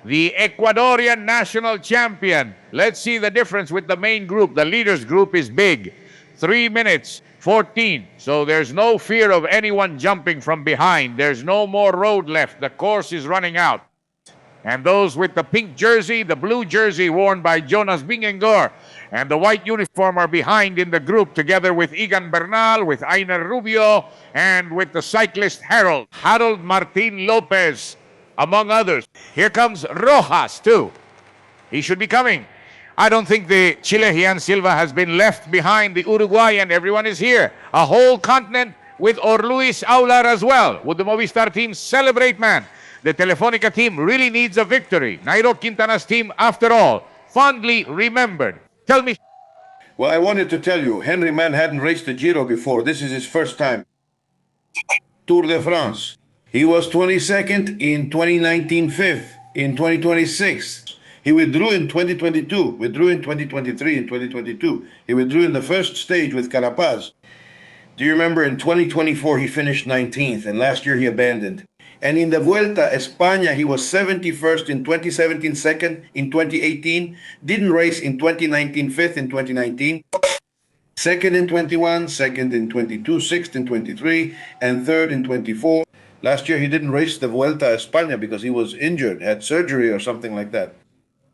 the Ecuadorian national champion. Let's see the difference with the main group. The leaders group is big. 3 minutes, 14. So there's no fear of anyone jumping from behind. There's no more road left. The course is running out. And those with the pink jersey, the blue jersey worn by Jonas Bingengor, and the white uniform are behind in the group together with Igan Bernal, with Ainer Rubio, and with the cyclist Harold Martin Lopez, among others. Here comes Rojas, too. He should be coming. I don't think the Chilean Silva has been left behind. The Uruguayan, everyone is here. A whole continent with Orluis Aular as well. Would the Movistar team celebrate, man? The Telefonica team really needs a victory. Nairo Quintana's team, after all, fondly remembered. Tell me. Well, I wanted to tell you, Henry Mann hadn't raced the Giro before. This is his first time. Tour de France. He was 22nd in 2019, 5th in 2026. He withdrew in 2022, withdrew in 2023, in 2022. He withdrew in the first stage with Carapaz. Do you remember in 2024 he finished 19th, and last year he abandoned. And in the Vuelta España, he was 71st in 2017, second in 2018, didn't race in 2019, fifth in 2019, second in 21, second in 22, sixth in 23, and third in 24. Last year he didn't race the Vuelta España because he was injured, had surgery or something like that.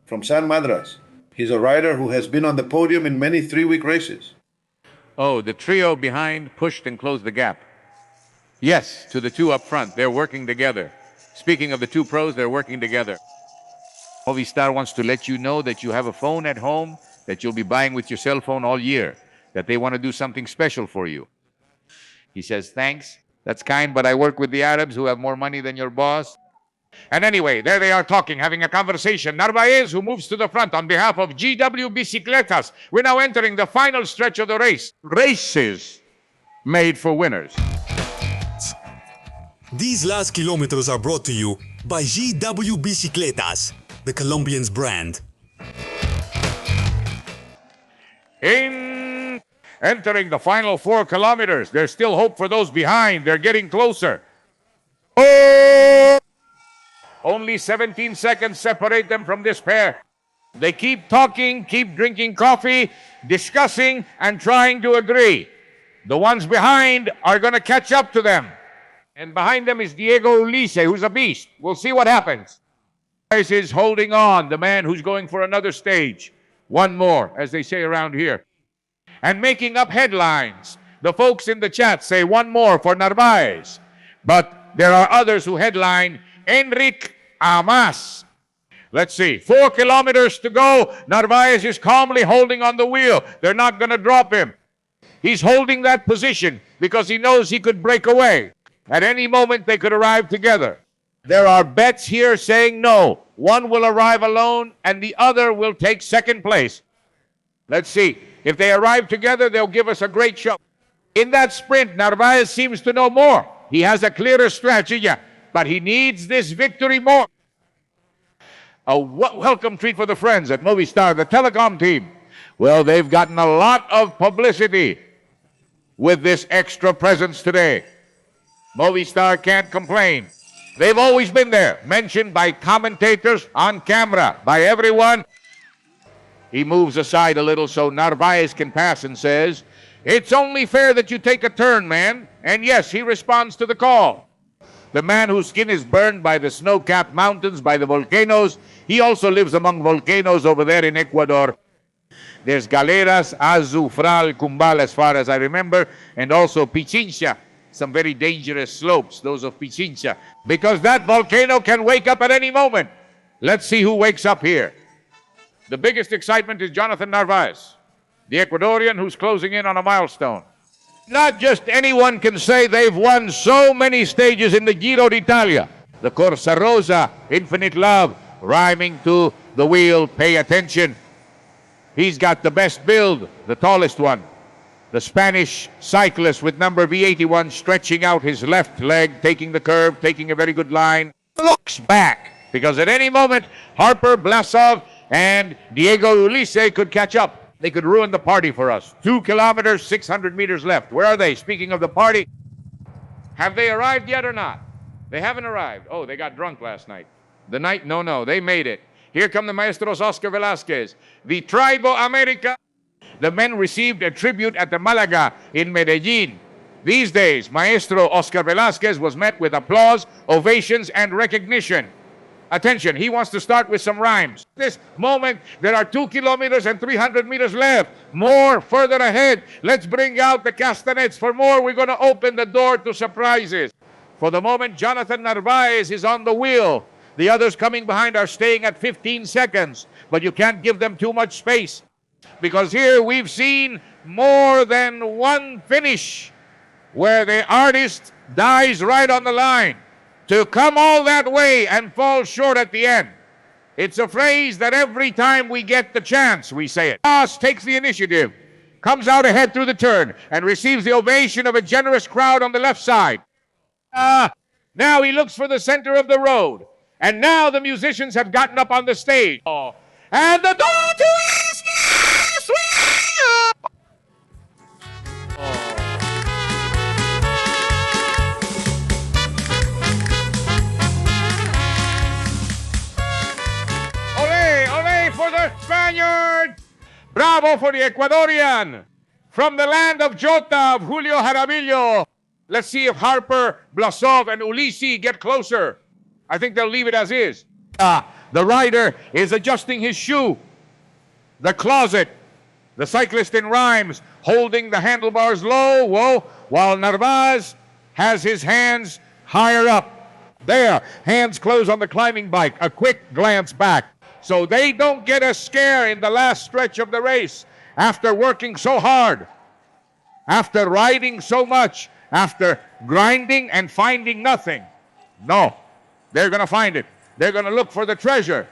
From San Madras. He's a rider who has been on the podium in many 3-week races. Oh, the trio behind pushed and closed the gap. Yes, to the two up front. They're working together. Speaking of the two pros, they're working together. Movistar wants to let you know that you have a phone at home that you'll be buying with your cell phone all year, that they want to do something special for you. He says, thanks, that's kind, but I work with the Arabs who have more money than your boss. And anyway, there they are talking, having a conversation. Narváez, who moves to the front on behalf of GW Bicicletas. We're now entering the final stretch of the race. Races made for winners. These last kilometers are brought to you by GW Bicicletas, the Colombian's brand. Entering the final 4 kilometers. There's still hope for those behind. They're getting closer. Oh! Only 17 seconds separate them from this pair. They keep talking, keep drinking coffee, discussing, and trying to agree. The ones behind are going to catch up to them. And behind them is Diego Ulises, who's a beast. We'll see what happens. Narváez is holding on, the man who's going for another stage. One more, as they say around here. And making up headlines. The folks in the chat say one more for Narváez. But there are others who headline Enric Amas. Let's see. 4 kilometers to go. Narváez is calmly holding on the wheel. They're not going to drop him. He's holding that position because he knows he could break away. At any moment, they could arrive together. There are bets here saying no. One will arrive alone, and the other will take second place. Let's see. If they arrive together, they'll give us a great show. In that sprint, Narváez seems to know more. He has a clearer strategy, but he needs this victory more. A welcome treat for the friends at Movistar, the telecom team. Well, they've gotten a lot of publicity with this extra presence today. Movistar can't complain. They've always been there, mentioned by commentators, on camera, by everyone. He moves aside a little so Narváez can pass and says, it's only fair that you take a turn, man. And yes, he responds to the call. The man whose skin is burned by the snow-capped mountains, by the volcanoes, he also lives among volcanoes over there in Ecuador. There's Galeras, Azufral, Cumbal, as far as I remember, and also Pichincha. Some very dangerous slopes, those of Pichincha, because that volcano can wake up at any moment. Let's see who wakes up here. The biggest excitement is Jonathan Narváez, the Ecuadorian who's closing in on a milestone. Not just anyone can say they've won so many stages in the Giro d'Italia. The Corsa Rosa, Infinite Love, rhyming to the wheel, pay attention. He's got the best build, the tallest one. The Spanish cyclist with number V81 stretching out his left leg, taking the curve, taking a very good line. Looks back, because at any moment, Harper, Blasov, and Diego Ulises could catch up. They could ruin the party for us. 2 kilometers, 600 meters left. Where are they? Speaking of the party, have they arrived yet or not? They haven't arrived. Oh, they got drunk last night. The night, no, they made it. Here come the Maestros Oscar Velasquez. The Tribo America. The men received a tribute at the Malaga in Medellin. These days, Maestro Oscar Velasquez was met with applause, ovations, and recognition. Attention, he wants to start with some rhymes. This moment, there are 2 kilometers and 300 meters left. More further ahead. Let's bring out the castanets. For more, we're going to open the door to surprises. For the moment, Jonathan Narváez is on the wheel. The others coming behind are staying at 15 seconds. But you can't give them too much space, because here we've seen more than one finish where the artist dies right on the line. To come all that way and fall short at the end. It's a phrase that every time we get the chance, we say it. Haas takes the initiative, comes out ahead through the turn, and receives the ovation of a generous crowd on the left side. Now he looks for the center of the road. And now the musicians have gotten up on the stage. And the door to Ole for the Spaniard! Bravo for the Ecuadorian! From the land of Jota, of Julio Jaramillo. Let's see if Harper, Blasov, and Ulisi get closer. I think they'll leave it as is. The rider is adjusting his shoe. The closet. The cyclist in rhymes, holding the handlebars low, while Narváez has his hands higher up. There, hands close on the climbing bike. A quick glance back. So they don't get a scare in the last stretch of the race. After working so hard, after riding so much, after grinding and finding nothing. No. They're going to find it. They're going to look for the treasure.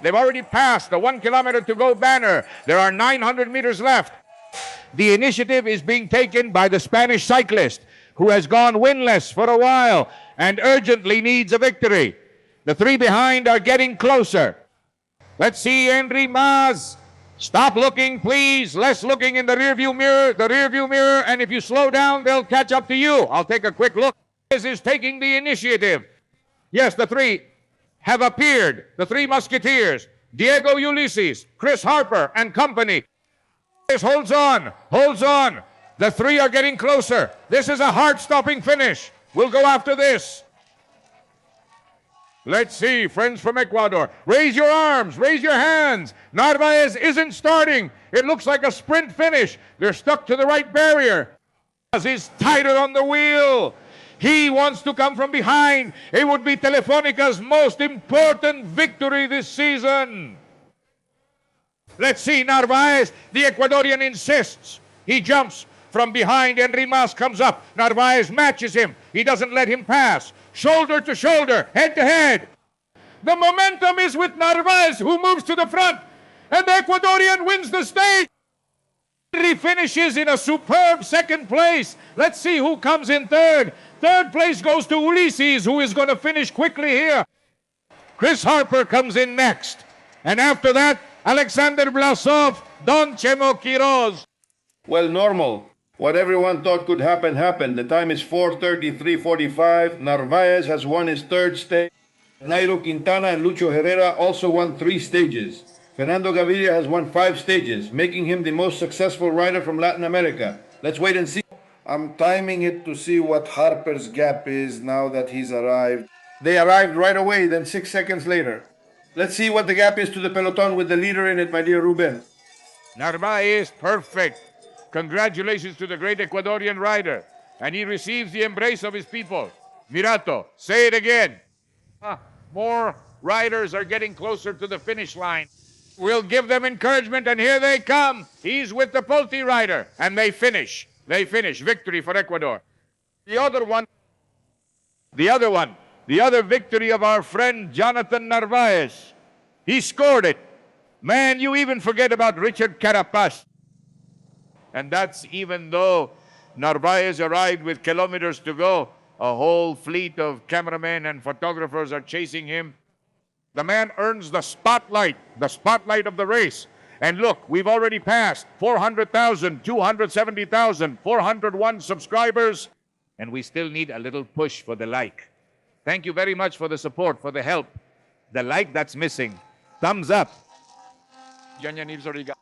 They've already passed the 1 kilometer to go banner. There are 900 meters left. The initiative is being taken by the Spanish cyclist, who has gone winless for a while and urgently needs a victory. The three behind are getting closer. Let's see Henry Mas. Stop looking, please. Less looking in the rearview mirror, and if you slow down, they'll catch up to you. I'll take a quick look. This is taking the initiative. Yes, the three have appeared. The three musketeers, Diego Ulysses, Chris Harper, and company. This holds on. The three are getting closer. This is a heart-stopping finish. We'll go after this. Let's see, friends from Ecuador. Raise your arms, raise your hands. Narváez isn't starting. It looks like a sprint finish. They're stuck to the right barrier. Is tighter on the wheel. He wants to come from behind. It would be Telefónica's most important victory this season. Let's see Narváez. The Ecuadorian insists. He jumps from behind. Henry Mas comes up. Narváez matches him. He doesn't let him pass. Shoulder to shoulder, head to head. The momentum is with Narváez, who moves to the front. And the Ecuadorian wins the stage. He finishes in a superb second place. Let's see who comes in third. Third place goes to Ulysses, who is going to finish quickly here. Chris Harper comes in next. And after that, Alexander Blasov, Don Chemo Quiroz. Well, normal. What everyone thought could happen, happened. The time is 4:33:45. Narváez has won his third stage. Nairo Quintana and Lucho Herrera also won 3 stages. Fernando Gaviria has won 5 stages, making him the most successful rider from Latin America. Let's wait and see. I'm timing it to see what Harper's gap is now that he's arrived. They arrived right away, then 6 seconds later. Let's see what the gap is to the peloton with the leader in it, my dear Ruben. Narváez, perfect. Congratulations to the great Ecuadorian rider. And he receives the embrace of his people. Mirato, say it again. More riders are getting closer to the finish line. We'll give them encouragement, and here they come. He's with the Polti rider, and they finish. Victory for Ecuador. The other victory of our friend Jonathan Narváez. He scored it. Man, you even forget about Richard Carapaz. And that's even though Narváez arrived with kilometers to go. A whole fleet of cameramen and photographers are chasing him. The man earns the spotlight of the race. And look, we've already passed 400,000, 270,000, 401 subscribers, and we still need a little push for the like. Thank you very much for the support, for the help. The like that's missing. Thumbs up. Diyan yan, Nils Origa.